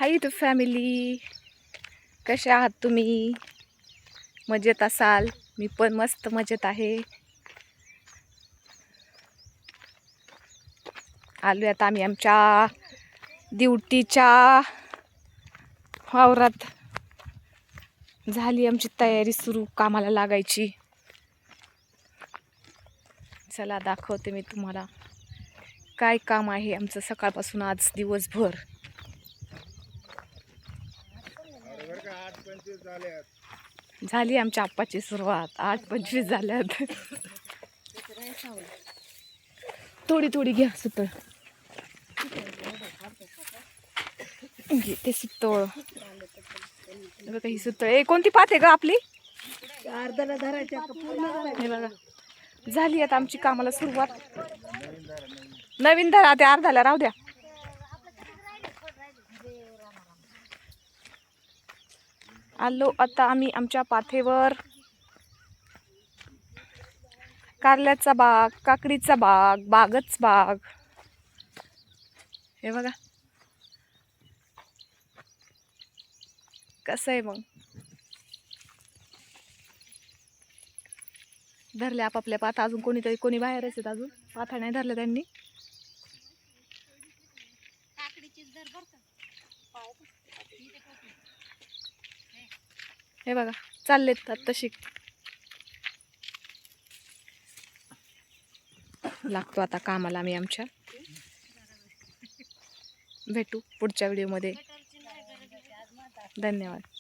High to family, कसे आहात तुम्ही? मजेत असाल? मी पण मस्त मजेत आहे. आलो आता आम्ही आमच्या ड्युटीच्या वावरात. झाली आमची तयारी सुरू कामाला लागायची. चला दाखवते मी तुम्हाला काय काम आहे आमचं सकाळपासून आज दिवसभर. झाली आमच्या आप्पाची सुरुवात. 8:25 झाल्यात. थोडी थोडी घ्या सुतळ. घे ते सुतळ. बघा ही सुतळ कोणती पात आहे ग आपली? अर्धाला धरायच्या हे बघा झाली आता आमची कामाला सुरुवात. नवीन धरा ते अर्धाला राहू द्या. आलो आता आम्ही आमच्या पाथेवर. कारल्याचा बाग, काकडीचा बाग, बागच बाग. हे बघा कसं आहे मग. धरले आपापल्या पाथा. अजून कोणी बाहेरच आहेत. अजून पाथा नाही धरल्या त्यांनी. हे बघा चाललेत तशी. लागतो आता कामाला आम्ही आमच्या. भेटू पुढच्या व्हिडिओमध्ये. धन्यवाद.